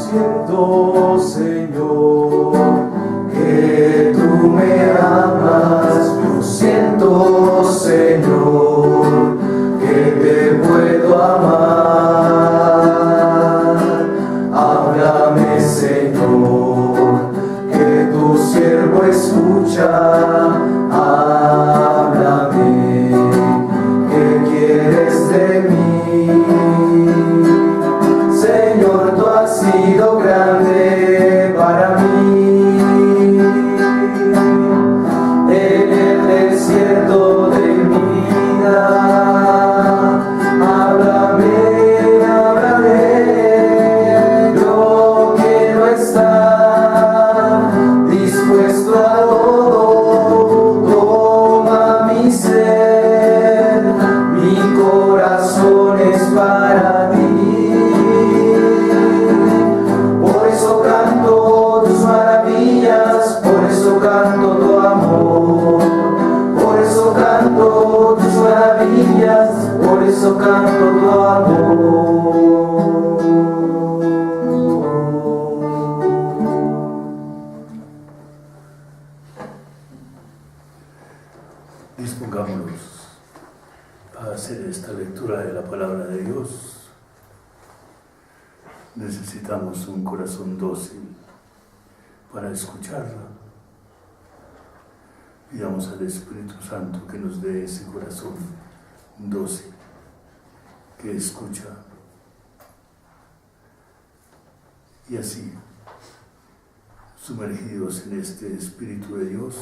siento, Señor, que tú me amas. Yo siento, Señor, que te puedo amar. Háblame, Señor, que tu siervo escucha. Háblame, ¿qué quieres de mí? Señor, tú has sido grande para mí. En el desierto de mi vida, háblame, háblame. Yo quiero estar dispuesto a todo. Toma mi ser, mi corazón es para ti. Por eso canto tus maravillas, por eso canto tu amor. Por eso canto tus maravillas, por eso canto tu amor. Dispongámonos a hacer esta lectura de la palabra de Dios. Necesitamos un corazón dócil para escucharla. Pidamos al Espíritu Santo que nos dé ese corazón dócil que escucha. Y así, sumergidos en este Espíritu de Dios,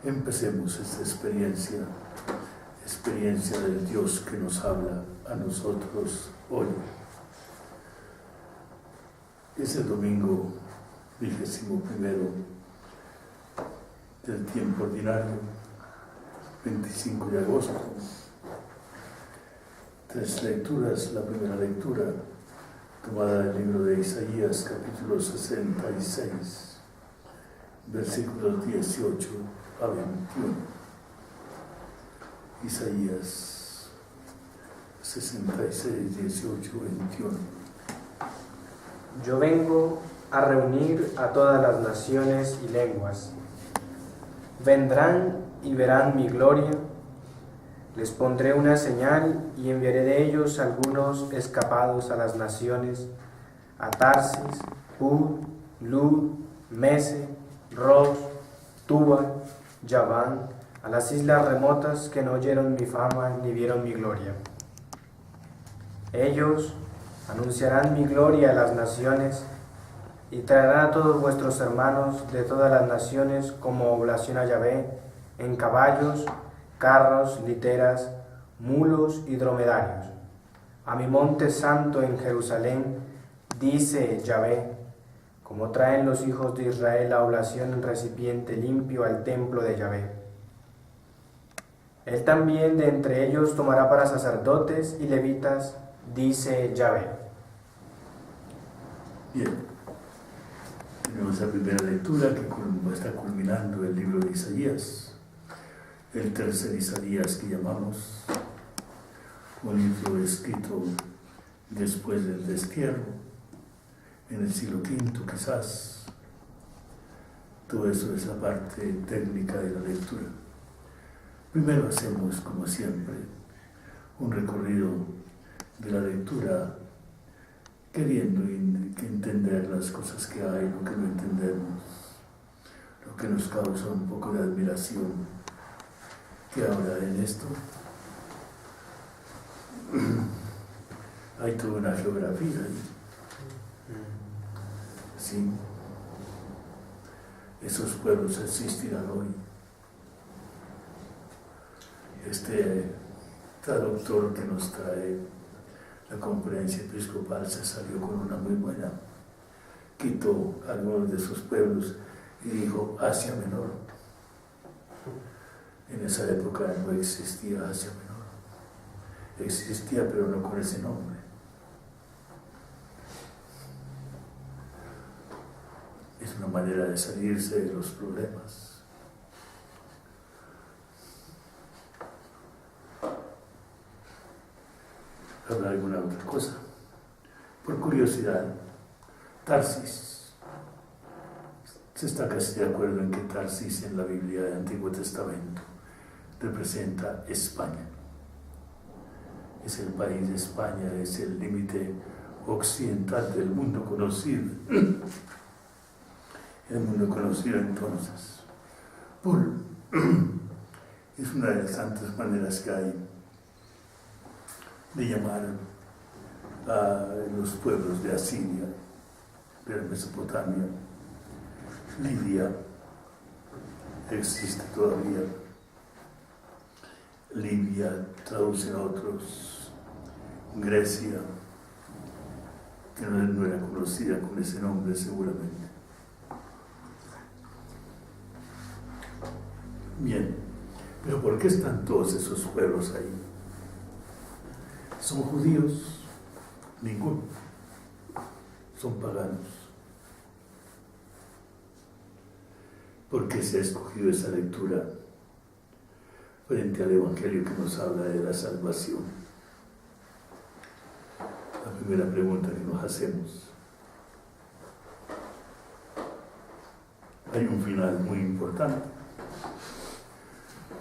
empecemos esta experiencia del Dios que nos habla a nosotros hoy. Es el domingo 21º del tiempo ordinario, 25 de agosto. 3 lecturas. La primera lectura tomada del libro de Isaías, capítulo 66, versículos 18 a 21. Isaías 66, 18, 21. Yo vengo a reunir a todas las naciones y lenguas. Vendrán y verán mi gloria. Les pondré una señal y enviaré de ellos algunos escapados a las naciones, a Tarsis, Pud, Lud, Mese, Ros, Tubal, Yaván, a las islas remotas que no oyeron mi fama ni vieron mi gloria. Ellos anunciarán mi gloria a las naciones y traerán a todos vuestros hermanos de todas las naciones como oblación a Yahvé, en caballos, carros, literas, mulos y dromedarios. A mi monte santo en Jerusalén, dice Yahvé, como traen los hijos de Israel la oblación en recipiente limpio al templo de Yahvé. Él también de entre ellos tomará para sacerdotes y levitas, dice Yahvé. Bien, tenemos la primera lectura que está culminando el libro de Isaías, el tercer Isaías que llamamos, un libro escrito después del destierro, en el siglo V quizás. Todo eso es la parte técnica de la lectura. Primero hacemos, como siempre, un recorrido de la lectura, queriendo entender las cosas que hay, lo que no entendemos, lo que nos causa un poco de admiración. Que ahora en esto hay toda una geografía ahí. Sí, esos pueblos existirán hoy. Este traductor que nos trae la conferencia episcopal se salió con una muy buena. Quitó algunos de sus pueblos y dijo Asia Menor. En esa época no existía Asia Menor. Existía, pero no con ese nombre. Es una manera de salirse de los problemas. ¿Habrá alguna otra cosa? Por curiosidad, Tarsis. Se está casi de acuerdo en que Tarsis en la Biblia del Antiguo Testamento representa España. Es el país de España, es el límite occidental del mundo conocido. El mundo conocido entonces. Es una de las tantas maneras que hay de llamar a los pueblos de Asiria, de Mesopotamia. Lidia existe todavía. Libia traducen otros. Grecia, que no era conocida con ese nombre seguramente. Bien, pero ¿por qué están todos esos pueblos ahí? ¿Son judíos? Ninguno. Son paganos. ¿Por qué se ha escogido esa lectura frente al Evangelio que nos habla de la salvación? La primera pregunta que nos hacemos. Hay un final muy importante.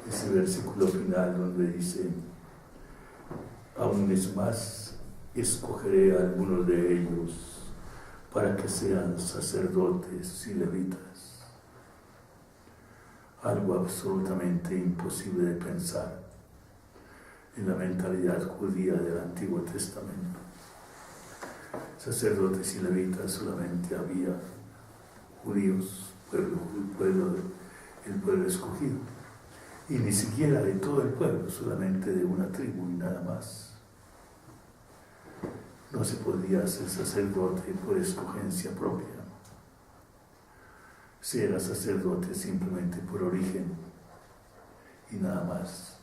Ese versículo final donde dice: aún es más, escogeré a algunos de ellos para que sean sacerdotes y levitas. Algo absolutamente imposible de pensar en la mentalidad judía del Antiguo Testamento. Sacerdotes y levitas solamente había judíos, el pueblo escogido. Y ni siquiera de todo el pueblo, solamente de una tribu y nada más. No se podía ser sacerdote por escogencia propia. Se era sacerdote simplemente por origen y nada más.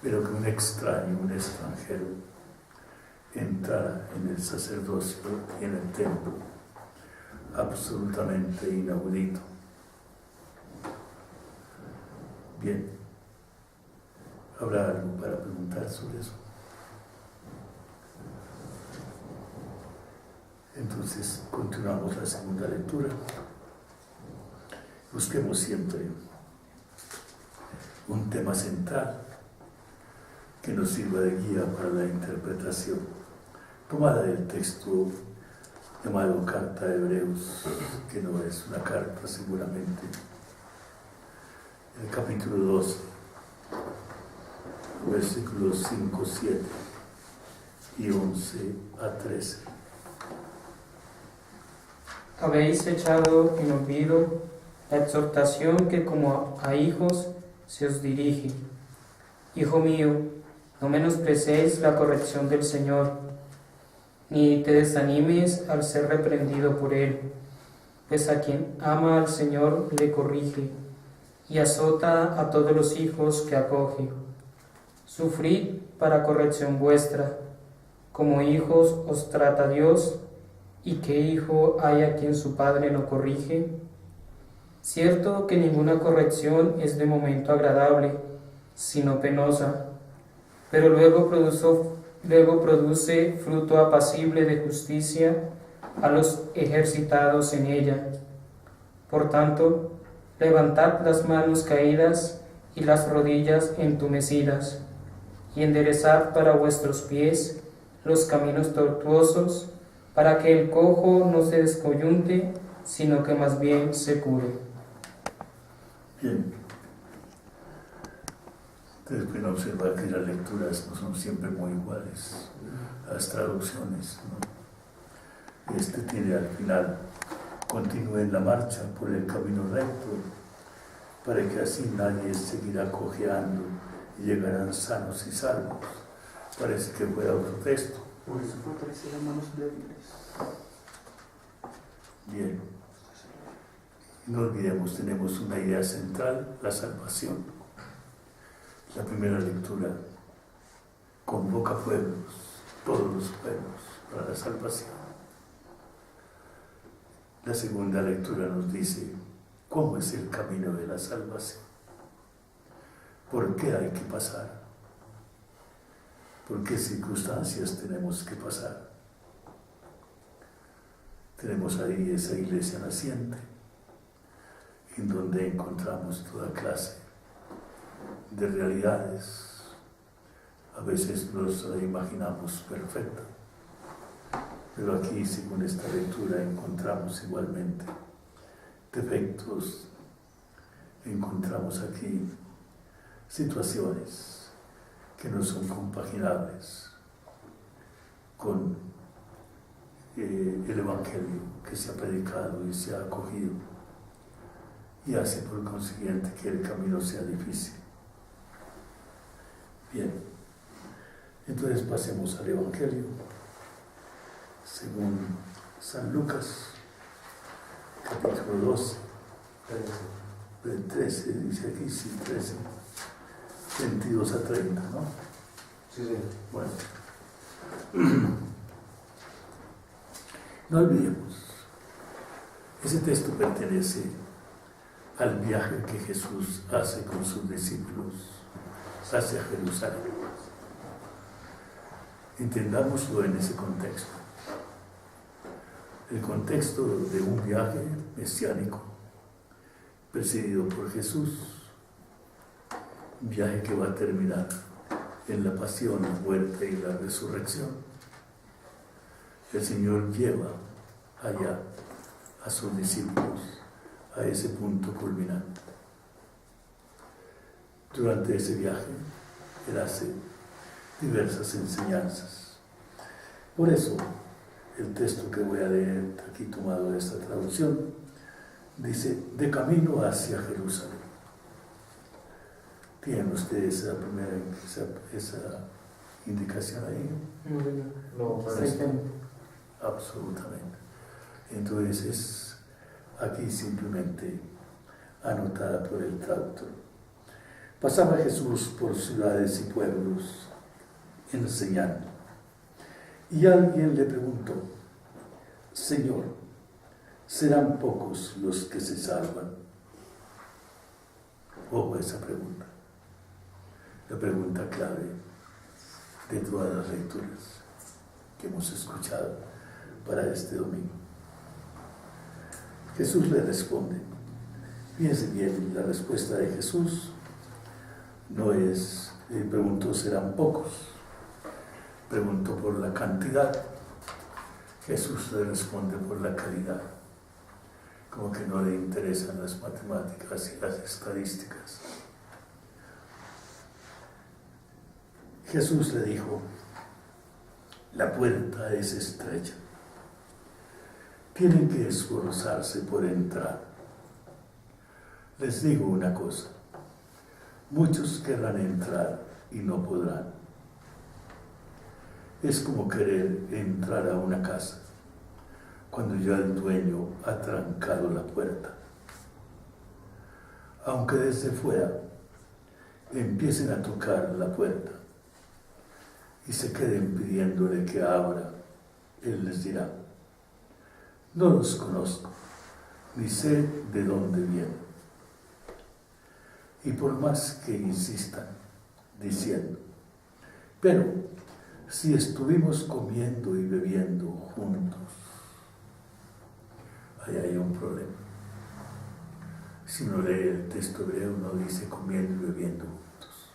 Pero que un extraño, un extranjero, entrara en el sacerdocio y en el templo, absolutamente inaudito. Bien, ¿habrá algo para preguntar sobre eso? Entonces, continuamos la segunda lectura. Busquemos siempre un tema central que nos sirva de guía para la interpretación, tomada del texto llamado Carta de Hebreos, que no es una carta seguramente. El capítulo 12, versículos 5, 7 y 11 a 13. Habéis echado en olvido la exhortación que como a hijos se os dirige. Hijo mío, no menosprecéis la corrección del Señor, ni te desanimes al ser reprendido por Él, pues a quien ama al Señor le corrige, y azota a todos los hijos que acoge. Sufrid para corrección vuestra, como hijos os trata Dios, y qué hijo hay a quien su padre no corrige. Cierto que ninguna corrección es de momento agradable, sino penosa, pero luego produce fruto apacible de justicia a los ejercitados en ella. Por tanto, levantad las manos caídas y las rodillas entumecidas, y enderezad para vuestros pies los caminos tortuosos, para que el cojo no se descoyunte, sino que más bien se cure. Bien. Ustedes pueden observar que las lecturas no son siempre muy iguales, las traducciones, ¿no? Este tiene al final: continúen la marcha por el camino recto, para que así nadie seguirá cojeando y llegarán sanos y salvos. Parece que fuera otro texto. Por eso fortalecerán manos débiles. Bien. No olvidemos, tenemos una idea central: la salvación. La primera lectura convoca pueblos, todos los pueblos, para la salvación. La segunda lectura nos dice cómo es el camino de la salvación. ¿Por qué hay que pasar? ¿Por qué circunstancias tenemos que pasar? Tenemos ahí esa iglesia naciente, en donde encontramos toda clase de realidades. A veces nos la imaginamos perfecta, pero aquí, según esta lectura, encontramos igualmente defectos, encontramos aquí situaciones que no son compaginables con el Evangelio que se ha predicado y se ha acogido, y hace por consiguiente que el camino sea difícil. Bien, entonces pasemos al Evangelio según San Lucas, capítulo 12, 13, dice aquí, sí, 13, 22 a 30, ¿no? Sí, sí. Bueno, no olvidemos, ese texto pertenece al viaje que Jesús hace con sus discípulos hacia Jerusalén. Entendámoslo en ese contexto. El contexto de un viaje mesiánico presidido por Jesús, un viaje que va a terminar en la pasión, la muerte y la resurrección. El Señor lleva allá a sus discípulos a ese punto culminante. Durante ese viaje, Él hace diversas enseñanzas. Por eso, el texto que voy a leer, aquí tomado de esta traducción, dice, de camino hacia Jerusalén. ¿Tienen ustedes esa indicación ahí? No, Absolutamente. Entonces es aquí simplemente anotada por el traductor. Pasaba Jesús por ciudades y pueblos enseñando. Y alguien le preguntó, Señor, ¿serán pocos los que se salvan? Ojo a esa pregunta. La pregunta clave de todas las lecturas que hemos escuchado para este domingo. Jesús le responde. Fíjense bien, la respuesta de Jesús no es, preguntó, ¿serán pocos? Preguntó por la cantidad. Jesús le responde por la calidad. Como que no le interesan las matemáticas y las estadísticas. Jesús le dijo, la puerta es estrecha. Tienen que esforzarse por entrar. Les digo una cosa, muchos querrán entrar y no podrán. Es como querer entrar a una casa cuando ya el dueño ha trancado la puerta. Aunque desde fuera empiecen a tocar la puerta y se queden pidiéndole que abra, Él les dirá, no los conozco, ni sé de dónde vienen. Y por más que insistan, diciendo, pero si estuvimos comiendo y bebiendo juntos, ahí hay un problema. Si uno lee el texto hebreo, no dice comiendo y bebiendo juntos.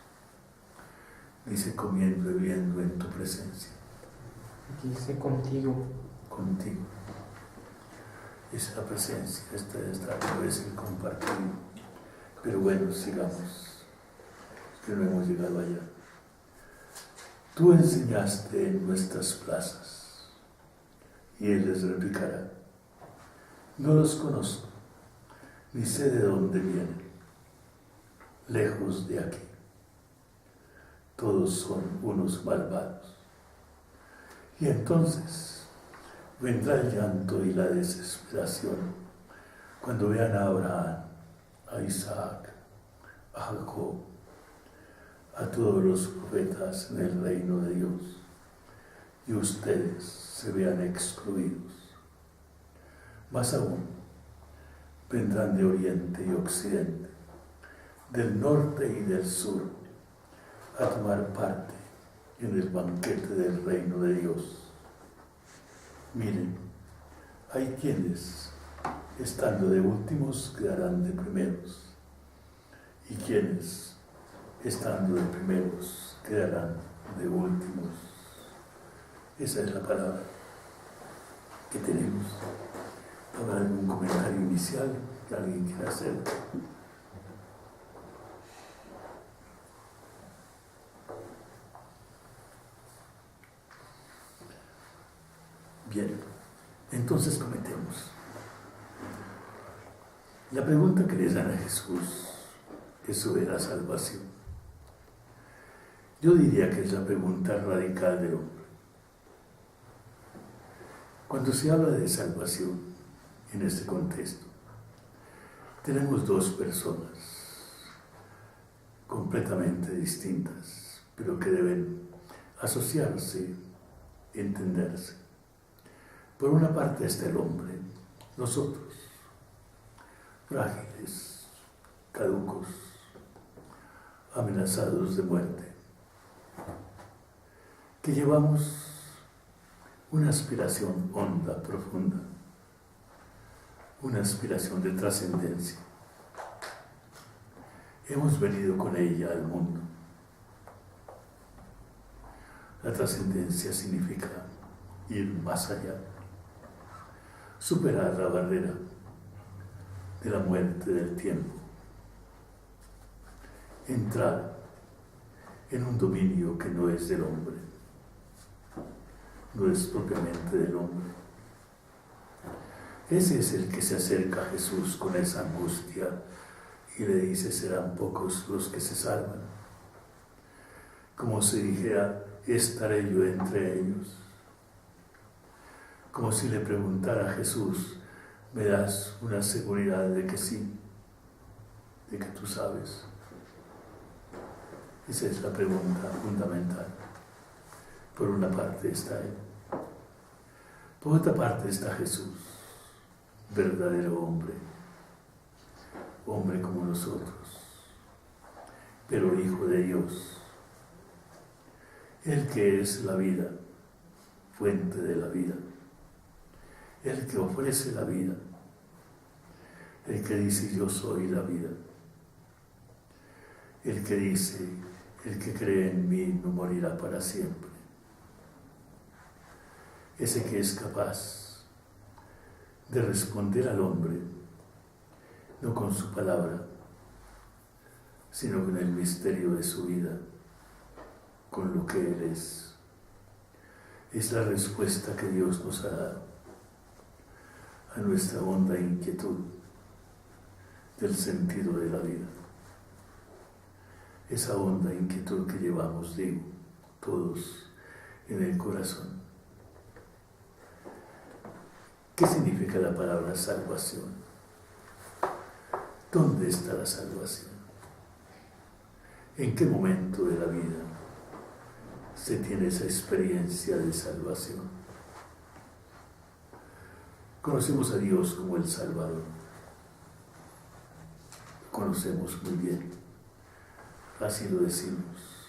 Dice comiendo y bebiendo en tu presencia. Aquí dice contigo. Contigo. Es la presencia, esta no es el compartir. Pero bueno, sigamos, que no hemos llegado allá. Tú enseñaste en nuestras plazas, y Él les replicará, no los conozco, ni sé de dónde vienen, lejos de aquí. Todos son unos malvados. Y entonces vendrá el llanto y la desesperación cuando vean a Abraham, a Isaac, a Jacob, a todos los profetas en el reino de Dios, y ustedes se vean excluidos. Más aún, vendrán de oriente y occidente, del norte y del sur, a tomar parte en el banquete del reino de Dios. Miren, Hay quienes, estando de últimos, quedarán de primeros, y quienes, estando de primeros, quedarán de últimos. Esa es la palabra que tenemos. ¿Habrá algún comentario inicial que alguien quiera hacer? Bien, entonces comentemos. La pregunta que le dan a Jesús es sobre la salvación. Yo diría que es la pregunta radical del hombre. Cuando se habla de salvación en este contexto, tenemos dos personas completamente distintas, pero que deben asociarse, entenderse. Por una parte está el hombre, nosotros, frágiles, caducos, amenazados de muerte, que llevamos una aspiración honda, profunda, una aspiración de trascendencia. Hemos venido con ella al mundo. La trascendencia significa ir más allá, superar la barrera de la muerte del tiempo, entrar en un dominio que no es del hombre, no es propiamente del hombre. Ese es el que se acerca a Jesús con esa angustia y le dice: serán pocos los que se salvan. Como si dijera: estaré yo entre ellos. Como si le preguntara a Jesús: ¿me das una seguridad de que sí? De que tú sabes. Esa es la pregunta fundamental. Por una parte está Él. Por otra parte está Jesús, verdadero hombre, hombre como nosotros, pero Hijo de Dios, el que es la vida, fuente de la vida, el que ofrece la vida, el que dice: yo soy la vida, el que dice: el que cree en mí no morirá para siempre. Ese que es capaz de responder al hombre, no con su palabra, sino con el misterio de su vida, con lo que Él es. Es la respuesta que Dios nos ha dado a nuestra honda inquietud del sentido de la vida. Esa honda inquietud que llevamos, digo, todos en el corazón. ¿Qué significa la palabra salvación? ¿Dónde está la salvación? ¿En qué momento de la vida se tiene esa experiencia de salvación? Conocemos a Dios como el Salvador. Lo conocemos muy bien. Así lo decimos.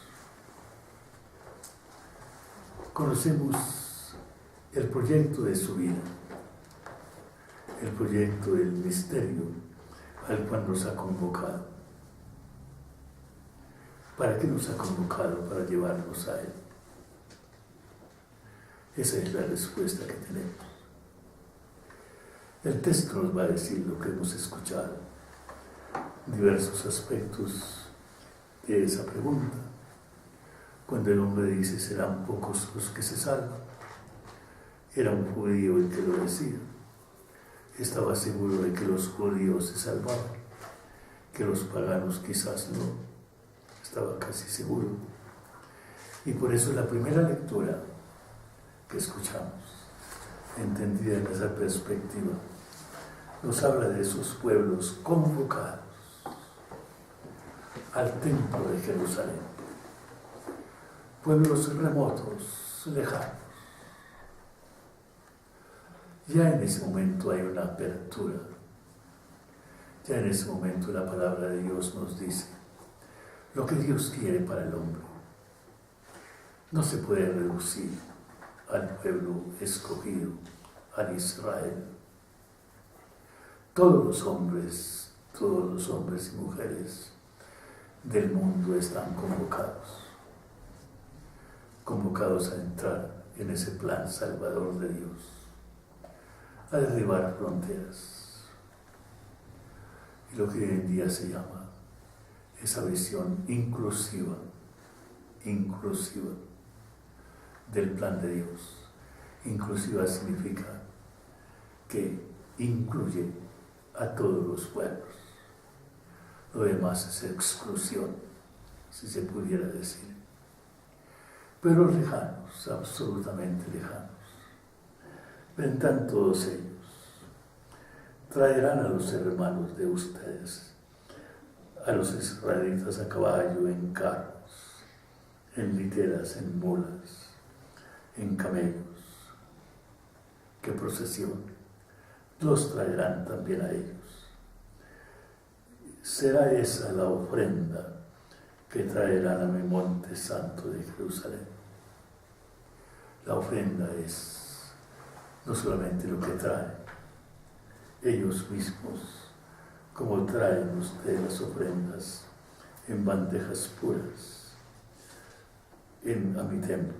Conocemos el proyecto de su vida, el proyecto del misterio al cual nos ha convocado. ¿Para qué nos ha convocado? Para llevarnos a Él. Esa es la respuesta que tenemos. El texto nos va a decir lo que hemos escuchado, diversos aspectos de esa pregunta. Cuando el hombre dice: serán pocos los que se salvan, era un judío el que lo decía. Estaba seguro de que los judíos se salvaban, que los paganos quizás no. Estaba casi seguro. Y por eso la primera lectura que escuchamos, entendida en esa perspectiva, nos habla de esos pueblos convocados al templo de Jerusalén. Pueblos remotos, lejanos. Ya en ese momento hay una apertura. Ya en ese momento la palabra de Dios nos dice lo que Dios quiere para el hombre. No se puede reducir al pueblo escogido, al Israel. Todos los hombres y mujeres del mundo están convocados a entrar en ese plan salvador de Dios, a derribar fronteras. Y lo que hoy en día se llama esa visión inclusiva del plan de Dios. Inclusiva significa que incluye a todos los pueblos. Lo demás es exclusión, si se pudiera decir. Pero lejanos, absolutamente lejanos. Vendrán todos ellos. Traerán a los hermanos de ustedes, a los israelitas a caballo, en carros, en literas, en mulas, en camellos. ¡Qué procesión! Los traerán también a ellos. Será esa la ofrenda que traerán a mi monte santo de Jerusalén. La ofrenda es no solamente lo que traen ellos mismos, como traen ustedes las ofrendas en bandejas puras a mi templo.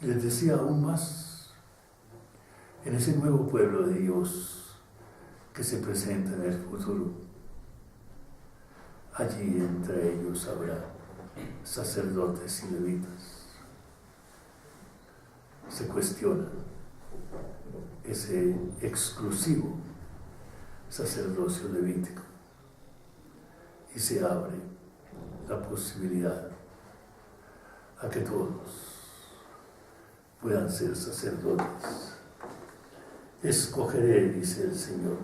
Y les decía aún más, en ese nuevo pueblo de Dios que se presenta en el futuro, allí entre ellos habrá sacerdotes y levitas. Se cuestiona ese exclusivo sacerdocio levítico y se abre la posibilidad a que todos puedan ser sacerdotes. Escogeré, dice el Señor,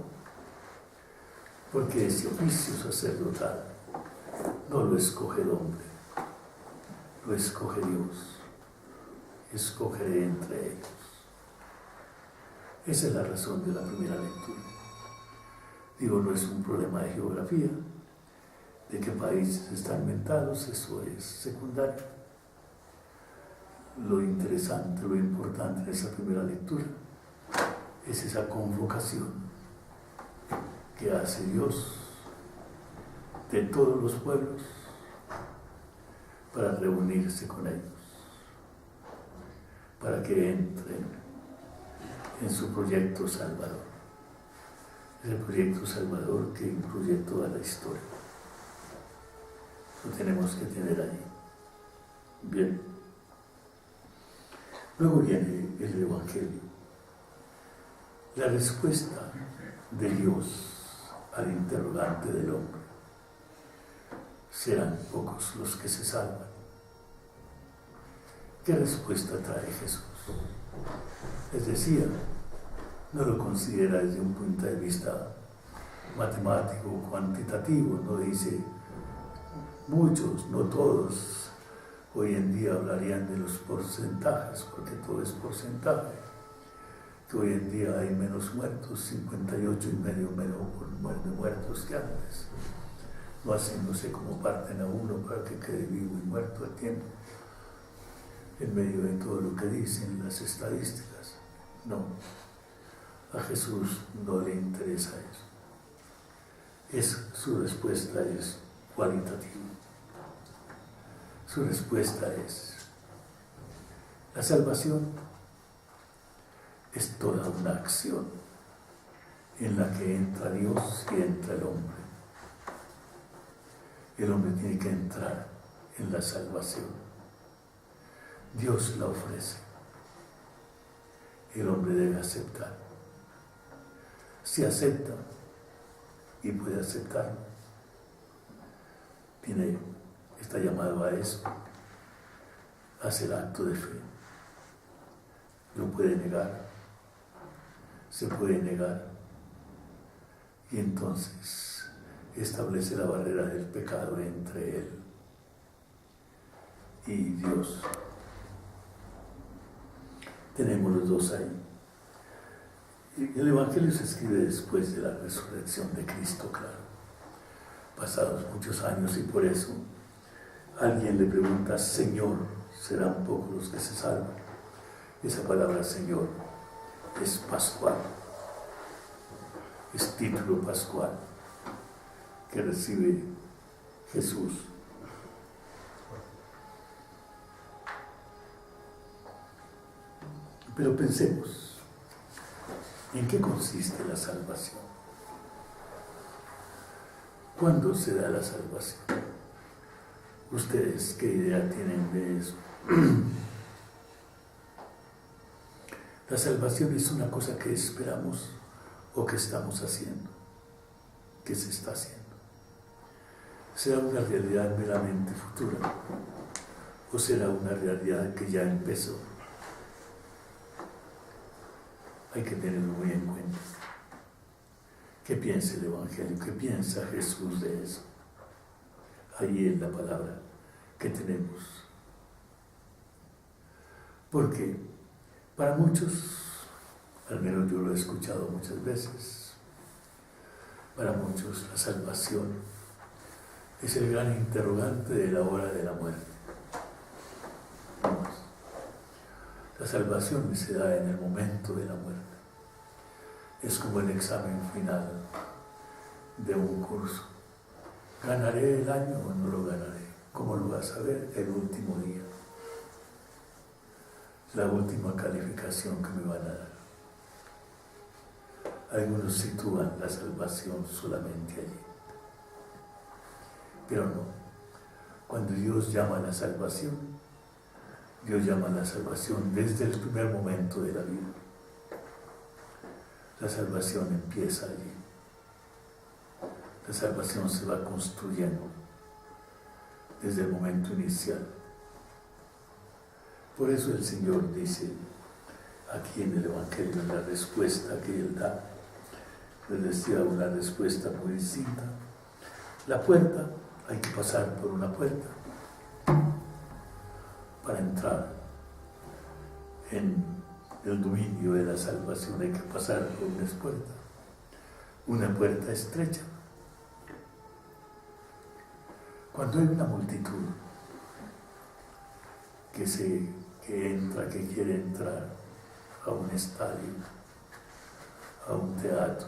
porque ese oficio sacerdotal no lo escoge el hombre, lo escoge Dios. Escogeré entre ellos. Esa es la razón de la primera lectura. Digo, no es un problema de geografía, de qué países están inventados, eso es secundario. Lo interesante, lo importante de esa primera lectura es esa convocación que hace Dios de todos los pueblos para reunirse con ellos, para que entren en su proyecto salvador. Es el proyecto salvador que incluye toda la historia. Lo tenemos que tener allí. Bien. Luego viene el Evangelio. La respuesta de Dios al interrogante del hombre. Serán pocos los que se salvan. ¿Qué respuesta trae Jesús? Les decía, no lo considera desde un punto de vista matemático o cuantitativo, no dice muchos, no todos. Hoy en día hablarían de los porcentajes, porque todo es porcentaje. Que hoy en día hay menos muertos, 58,5 menos muertos que antes. No haciéndose como parten a uno para que quede vivo y muerto a tiempo, en medio de todo lo que dicen las estadísticas. No, a Jesús no le interesa eso. Su respuesta es cualitativa. Su respuesta es: la salvación es toda una acción en la que entra Dios y entra el hombre. El hombre tiene que entrar en la salvación. Dios la ofrece. El hombre debe aceptar. Si acepta, y puede aceptarlo, está llamado a eso, a hacer acto de fe. Lo puede negar, se puede negar, y entonces establece la barrera del pecado entre él y Dios. Tenemos los dos ahí. El Evangelio se escribe después de la resurrección de Cristo, claro. Pasados muchos años, y por eso alguien le pregunta: Señor, ¿serán pocos los que se salvan? Esa palabra Señor es pascual, es título pascual que recibe Jesús. Pero pensemos, ¿en qué consiste la salvación? ¿Cuándo se da la salvación? ¿Ustedes qué idea tienen de eso? La salvación es una cosa que esperamos o que estamos haciendo, que se está haciendo. ¿Será una realidad meramente futura o será una realidad que ya empezó? Hay que tenerlo muy en cuenta. ¿Qué piensa el Evangelio? ¿Qué piensa Jesús de eso? Ahí es la palabra que tenemos. Porque para muchos, al menos yo lo he escuchado muchas veces, para muchos la salvación es el gran interrogante de la hora de la muerte. La salvación se da en el momento de la muerte. Es como el examen final de un curso. ¿Ganaré el año o no lo ganaré? ¿Cómo lo vas a ver el último día? La última calificación que me van a dar. Algunos sitúan la salvación solamente allí. Pero no. Cuando Dios llama a la salvación, Dios llama a la salvación desde el primer momento de la vida. La salvación empieza allí. La salvación se va construyendo desde el momento inicial. Por eso el Señor dice aquí en el Evangelio, en la respuesta que Él da, les decía una respuesta muy distinta. La puerta, hay que pasar por una puerta para entrar en el dominio de la salvación. Hay que pasar por una puerta estrecha. Cuando hay una multitud que quiere entrar a un estadio, a un teatro,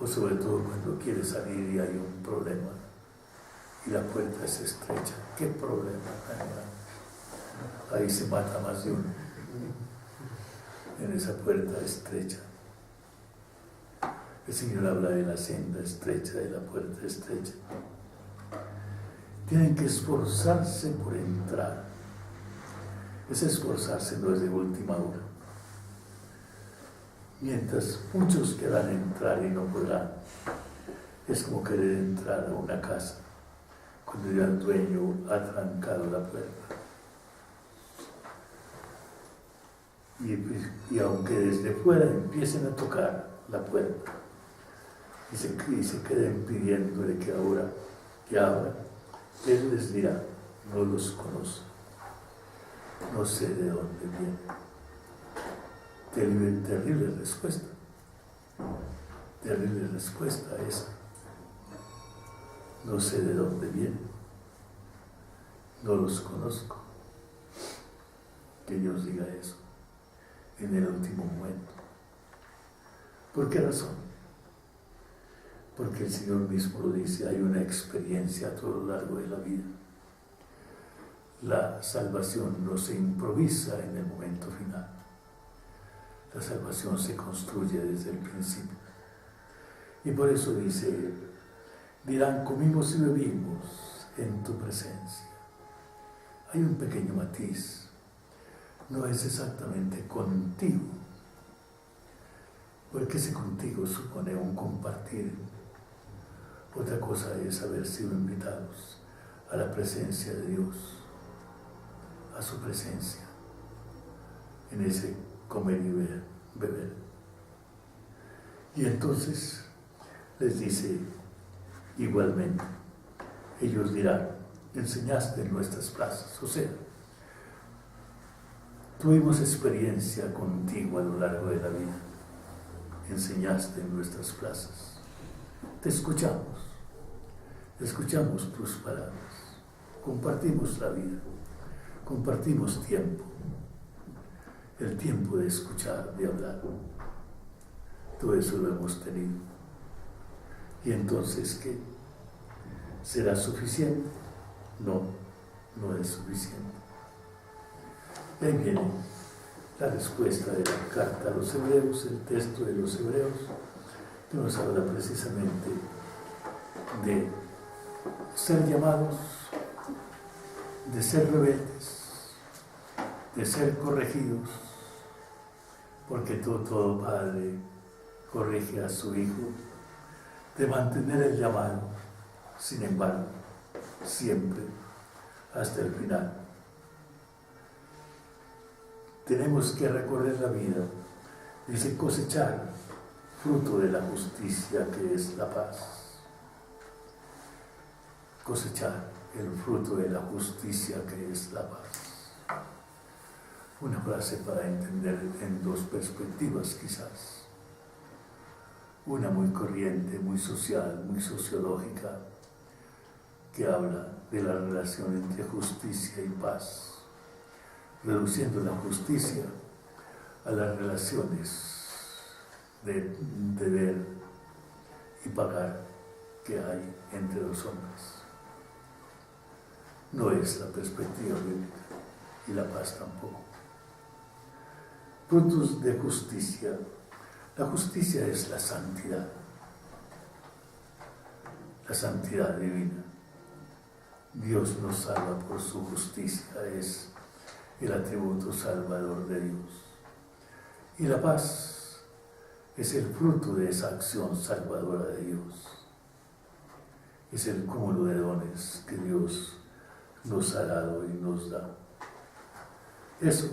o sobre todo cuando quiere salir y hay un problema y la puerta es estrecha, ¿qué problema tan grande? Ahí se mata más de uno, en esa puerta estrecha. El Señor habla de la senda estrecha, de la puerta estrecha. Tienen que esforzarse por entrar. Ese esforzarse no es de última hora. Mientras muchos quieran entrar y no podrán, es como querer entrar a una casa cuando ya el dueño ha trancado la puerta. Y aunque desde fuera empiecen a tocar la puerta y se queden pidiéndole que ahora que abra, Él les dirá: no los conozco, no sé de dónde vienen. Terrible respuesta. Terrible respuesta esa. No sé de dónde vienen. No los conozco. Que Dios diga eso en el último momento. ¿Por qué razón? Porque el Señor mismo lo dice, hay una experiencia a todo lo largo de la vida. La salvación no se improvisa en el momento final. La salvación se construye desde el principio. Y por eso dice, dirán, comimos y bebimos en tu presencia. Hay un pequeño matiz. No es exactamente contigo, porque ese contigo supone un compartir. Otra cosa es haber sido invitados a la presencia de Dios, a su presencia, en ese comer y beber. Y entonces les dice igualmente, ellos dirán, enseñaste en nuestras plazas, o sea, tuvimos experiencia contigo a lo largo de la vida, enseñaste en nuestras plazas, te escuchamos tus palabras, compartimos la vida, compartimos tiempo el tiempo de escuchar, de hablar. Todo eso lo hemos tenido. ¿Y entonces qué? ¿Será suficiente? No, no es suficiente. Y ahí viene la respuesta de la carta a los hebreos, el texto de los hebreos, que nos habla precisamente de ser llamados, de ser rebeldes, de ser corregidos, porque todo padre corrige a su hijo, de mantener el llamado, sin embargo, siempre hasta el final. Tenemos que recorrer la vida, dice, cosechar fruto de la justicia que es la paz. Cosechar el fruto de la justicia que es la paz. Una frase para entender en dos perspectivas quizás. Una muy corriente, muy social, muy sociológica, que habla de la relación entre justicia y paz, reduciendo la justicia a las relaciones de deber y pagar que hay entre los hombres. No es la perspectiva bíblica, y la paz tampoco. Frutos de justicia. La justicia es la santidad divina. Dios nos salva por su justicia, es el atributo salvador de Dios. Y la paz es el fruto de esa acción salvadora de Dios. Es el cúmulo de dones que Dios nos ha dado y nos da. Eso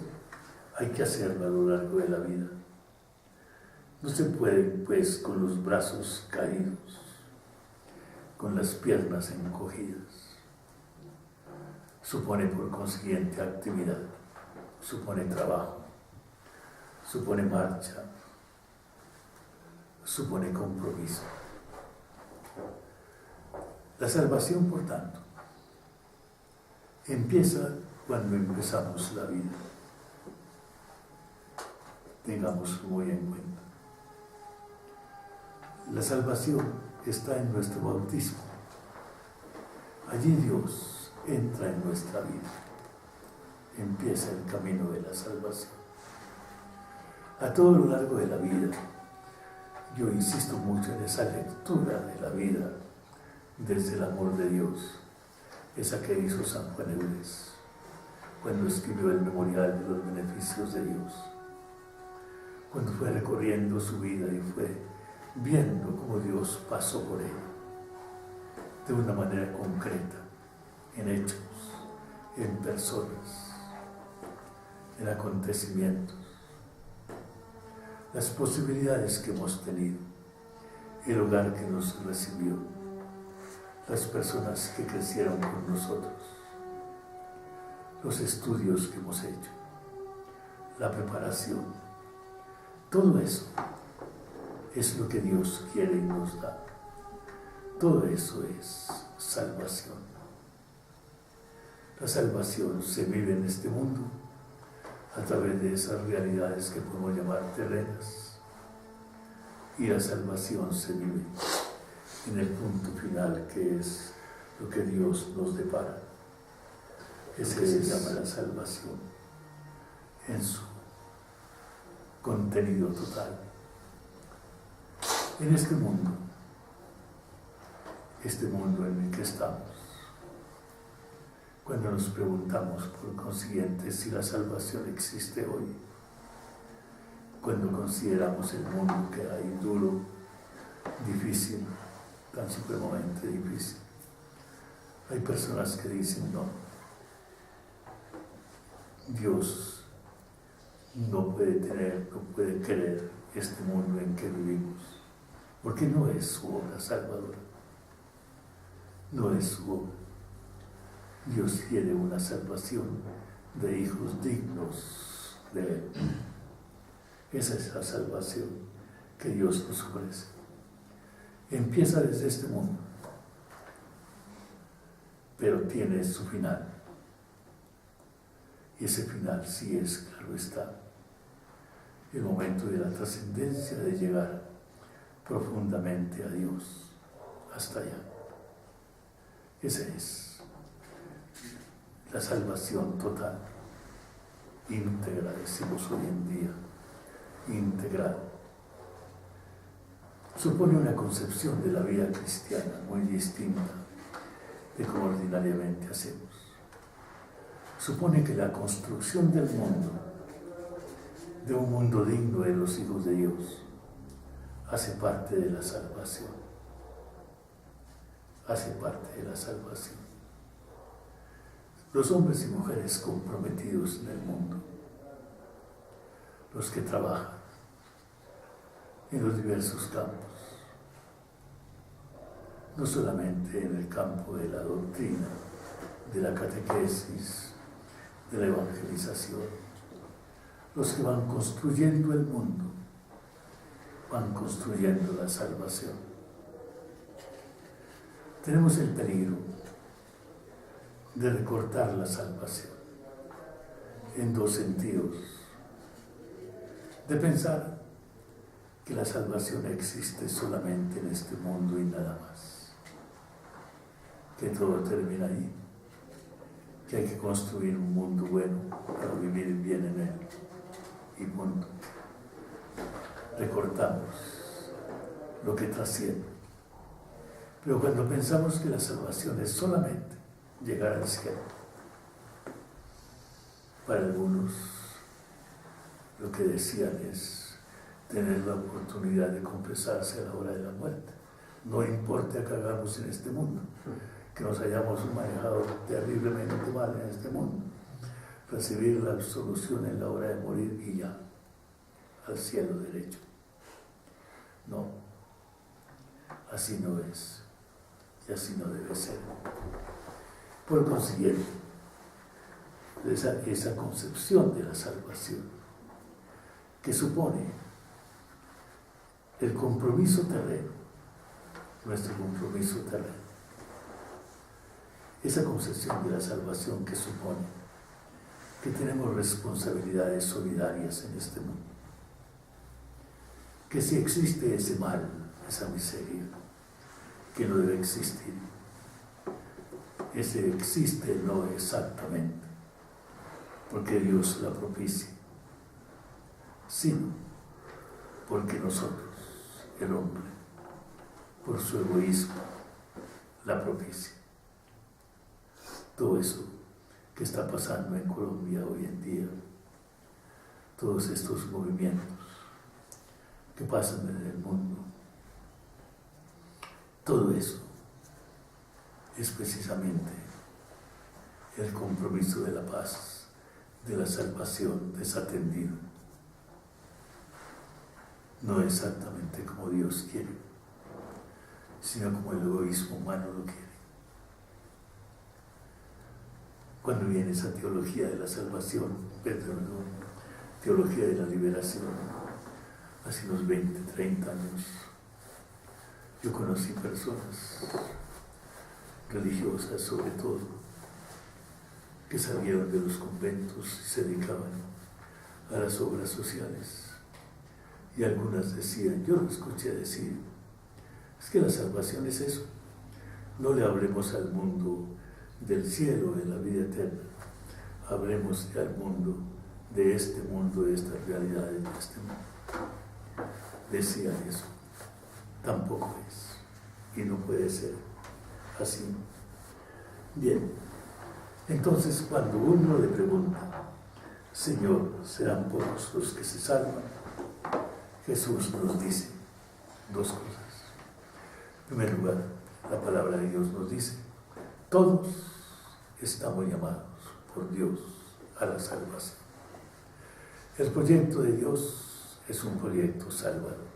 hay que hacerlo a lo largo de la vida. No se puede, pues, con los brazos caídos, con las piernas encogidas. Supone, por consiguiente, actividad, supone trabajo, supone marcha, supone compromiso. La salvación, por tanto, empieza cuando empezamos la vida. Tengámoslo muy en cuenta. La salvación está en nuestro bautismo. Allí Dios entra en nuestra vida. Empieza el camino de la salvación. A todo lo largo de la vida, yo insisto mucho en esa lectura de la vida desde el amor de Dios, esa que hizo San Juan Eudes cuando escribió el memorial de los beneficios de Dios, cuando fue recorriendo su vida y fue viendo cómo Dios pasó por él de una manera concreta, en hechos, en personas, en acontecimientos, las posibilidades que hemos tenido, el hogar que nos recibió, las personas que crecieron con nosotros, los estudios que hemos hecho, la preparación, todo eso es lo que Dios quiere y nos da. Todo eso es salvación. La salvación se vive en este mundo a través de esas realidades que podemos llamar terrenas, y la salvación se vive en el punto final, que es lo que Dios nos depara. Ese se llama la salvación en su contenido total. En este mundo en el que estamos, cuando nos preguntamos por consiguiente si la salvación existe hoy, cuando consideramos el mundo que hay duro, difícil, tan supremamente difícil, hay personas que dicen no, Dios no puede querer este mundo en que vivimos, porque no es su obra salvadora, no es su obra. Dios quiere una salvación de hijos dignos de Él. Esa es la salvación que Dios nos ofrece. Empieza desde este mundo, pero tiene su final. Y ese final sí es, claro está, el momento de la trascendencia, de llegar profundamente a Dios, hasta allá. Esa es la salvación total, íntegra, decimos hoy en día, integral. Supone una concepción de la vida cristiana muy distinta de como ordinariamente hacemos. Supone que la construcción del mundo, de un mundo digno de los hijos de Dios, hace parte de la salvación. Hace parte de la salvación. Los hombres y mujeres comprometidos en el mundo, los que trabajan en los diversos campos, no solamente en el campo de la doctrina, de la catequesis, de la evangelización, los que van construyendo el mundo, van construyendo la salvación. Tenemos el peligro de recortar la salvación en dos sentidos, de pensar que la salvación existe solamente en este mundo y nada más, que todo termina ahí, que hay que construir un mundo bueno para vivir bien en él y punto. Recortamos lo que trasciende. Pero cuando pensamos que la salvación es solamente llegar al cielo, para algunos lo que decían es tener la oportunidad de confesarse a la hora de la muerte. No importa que hagamos en este mundo, que nos hayamos manejado terriblemente mal en este mundo, recibir la absolución en la hora de morir y ya, al cielo derecho. No, así no es y así no debe ser. Por consiguiente, esa concepción de la salvación que supone el compromiso terreno, nuestro compromiso terreno, esa concepción de la salvación que supone que tenemos responsabilidades solidarias en este mundo, que si existe ese mal, esa miseria, que no debe existir, ese existe no exactamente porque Dios la propicia, sino porque nosotros, el hombre, por su egoísmo, la propicia. Todo eso que está pasando en Colombia hoy en día, todos estos movimientos que pasan en el mundo, todo eso es precisamente el compromiso de la paz, de la salvación desatendido. No exactamente como Dios quiere, sino como el egoísmo humano lo quiere. Cuando viene esa teología de la salvación, teología de la liberación, hace unos 20, 30 años, yo conocí personas religiosas, sobre todo, que salieron de los conventos y se dedicaban a las obras sociales. Y algunas decían, yo lo escuché decir, es que la salvación es eso. No le hablemos al mundo del cielo, de la vida eterna. Hablemos al mundo, de estas realidades, de este mundo. Decían eso. Tampoco es. Y no puede ser así. Bien. Entonces, cuando uno le pregunta, Señor, ¿serán pocos los que se salvan? Jesús nos dice dos cosas. En primer lugar, la palabra de Dios nos dice, todos estamos llamados por Dios a la salvación. El proyecto de Dios es un proyecto salvador.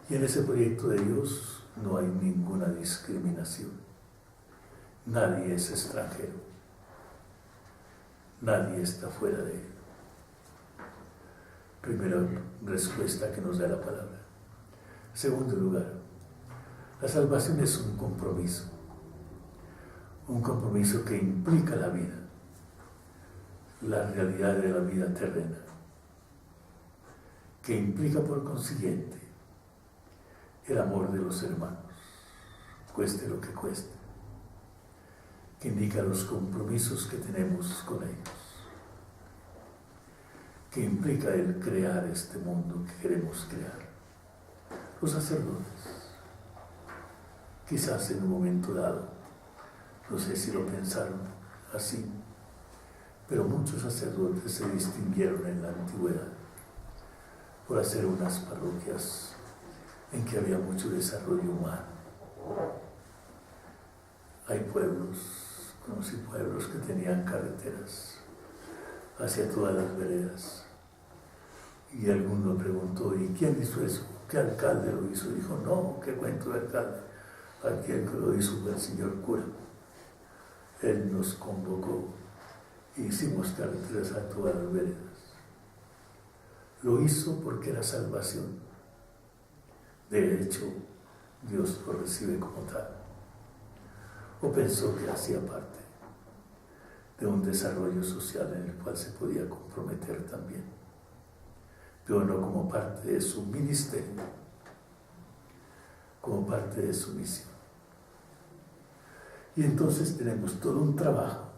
Y en ese proyecto de Dios no hay ninguna discriminación. Nadie es extranjero. Nadie está fuera de él. Primera respuesta que nos da la palabra. Segundo lugar, la salvación es un compromiso que implica la vida, la realidad de la vida terrena. que implica por consiguiente el amor de los hermanos, cueste lo que cueste, que indica los compromisos que tenemos con ellos, que implica el crear este mundo que queremos crear. Los sacerdotes, quizás en un momento dado, no sé si lo pensaron así, pero muchos sacerdotes se distinguieron en la antigüedad por hacer unas parroquias en que había mucho desarrollo humano. Hay pueblos, conocí pueblos que tenían carreteras hacia todas las veredas. Y alguno preguntó, ¿y quién hizo eso? ¿Qué alcalde lo hizo? Dijo, no, ¿qué cuento de alcalde? Aquel que lo hizo fue el señor cura. Él nos convocó e hicimos carreteras a todas las veredas. Lo hizo porque era salvación. De hecho, Dios lo recibe como tal. O pensó que hacía parte de un desarrollo social en el cual se podía comprometer también, pero no como parte de su ministerio, como parte de su misión. Y entonces tenemos todo un trabajo,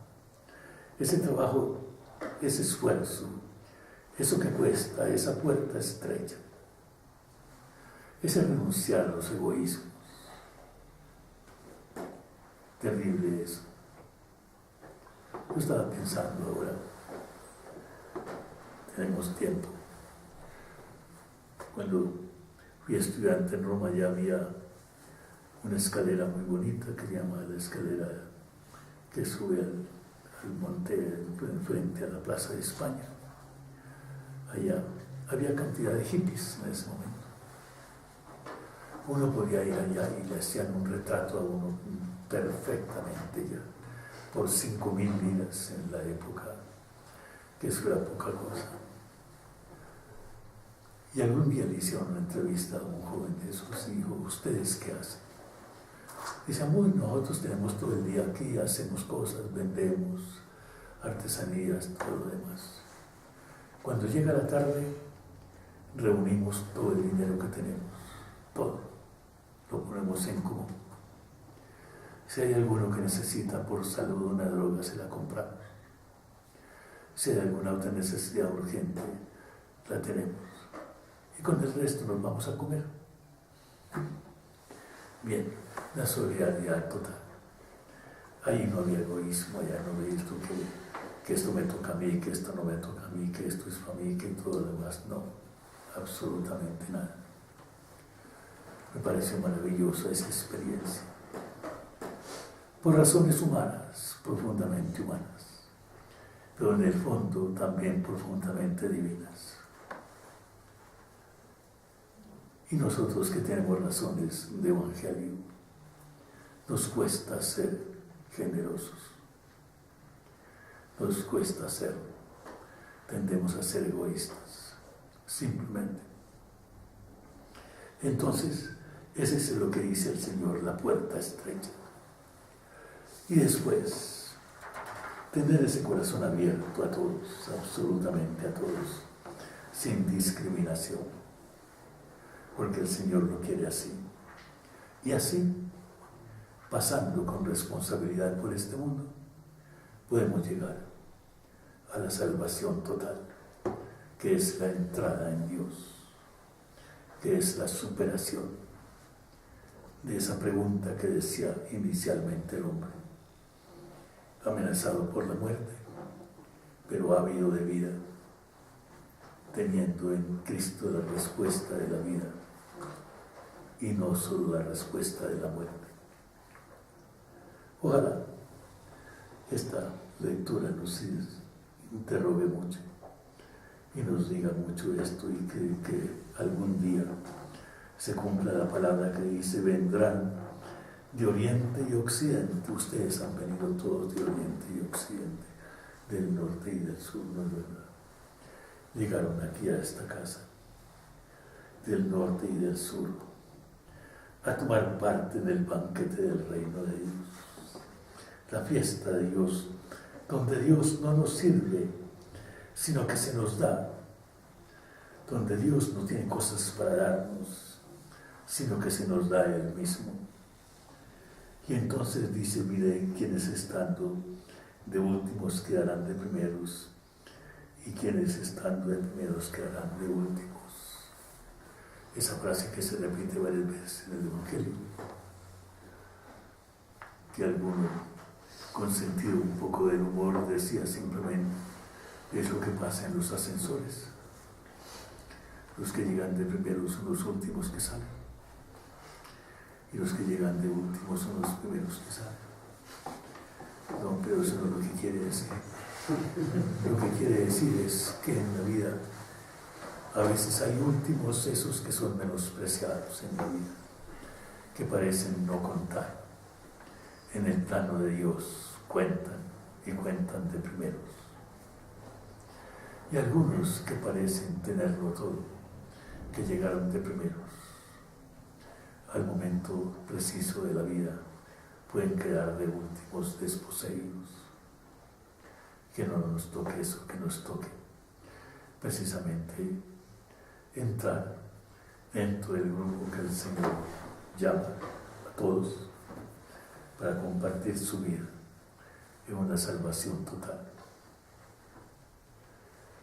ese trabajo, ese esfuerzo, eso que cuesta, esa puerta estrecha, ese renunciar a los egoísmos. Terrible eso. Yo estaba pensando ahora, tenemos tiempo. Cuando fui estudiante en Roma ya había una escalera muy bonita que se llama la escalera que sube al monte frente a la Plaza de España. Allá había cantidad de hippies en ese momento. Uno podía ir allá y le hacían un retrato a uno perfectamente ya, por 5.000 liras en la época, que eso era poca cosa. Y algún día le hicieron una entrevista a un joven de esos y dijo, ¿ustedes qué hacen? Dice, nosotros tenemos todo el día aquí, hacemos cosas, vendemos artesanías, todo lo demás. Cuando llega la tarde, reunimos todo el dinero que tenemos, todo, lo ponemos en común. Si hay alguno que necesita por salud una droga, se la compramos. Si hay alguna otra necesidad urgente, la tenemos. Y con el resto nos vamos a comer. Bien, la solidaridad total. Ahí no había egoísmo, allá no había esto que esto me toca a mí, que esto no me toca a mí, que esto es para mí, que todo lo demás. No, absolutamente nada. Me pareció maravillosa esa experiencia. Por razones humanas, profundamente humanas, pero en el fondo también profundamente divinas. Y nosotros que tenemos razones de evangelio, nos cuesta ser generosos, nos cuesta serlo, tendemos a ser egoístas, simplemente. Entonces, ese es lo que dice el Señor, la puerta estrecha. Y después, tener ese corazón abierto a todos, absolutamente a todos, sin discriminación, porque el Señor lo quiere así. Y así, pasando con responsabilidad por este mundo, podemos llegar a la salvación total, que es la entrada en Dios, que es la superación de esa pregunta que decía inicialmente el hombre, amenazado por la muerte, pero ávido de vida, teniendo en Cristo la respuesta de la vida y no solo la respuesta de la muerte. Ojalá esta lectura nos interrogue mucho y nos diga mucho esto y que algún día se cumpla la palabra que dice, vendrán de oriente y occidente. Ustedes han venido todos de oriente y occidente, del norte y del sur, ¿no es verdad? Llegaron aquí a esta casa, del norte y del sur, a tomar parte del banquete del reino de Dios, la fiesta de Dios, donde Dios no nos sirve, sino que se nos da donde Dios no tiene cosas para darnos, sino que se nos da Él mismo. Y entonces dice, miren, quienes estando de últimos quedarán de primeros, y quienes estando de primeros quedarán de últimos. Esa frase que se repite varias veces en el Evangelio, que alguno con sentido un poco del humor decía simplemente, es lo que pasa en los ascensores. Los que llegan de primeros son los últimos que salen, y los que llegan de últimos son los primeros que salen. No, pero eso no es lo que quiere decir. Lo que quiere decir es que en la vida a veces hay últimos, esos que son menospreciados en la vida, que parecen no contar. En el plano de Dios cuentan y cuentan de primeros. Y algunos que parecen tenerlo todo, que llegaron de primeros, al momento preciso de la vida pueden quedar de últimos desposeídos. Que no nos toque eso, que nos toque precisamente entrar dentro del grupo que el Señor llama a todos para compartir su vida en una salvación total.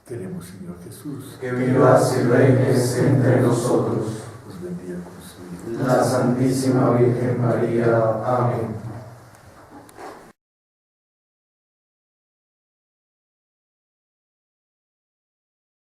Queremos, Señor Jesús, que vivas y reines entre nosotros. Os bendiga con su vida. La Santísima Virgen María. Amén.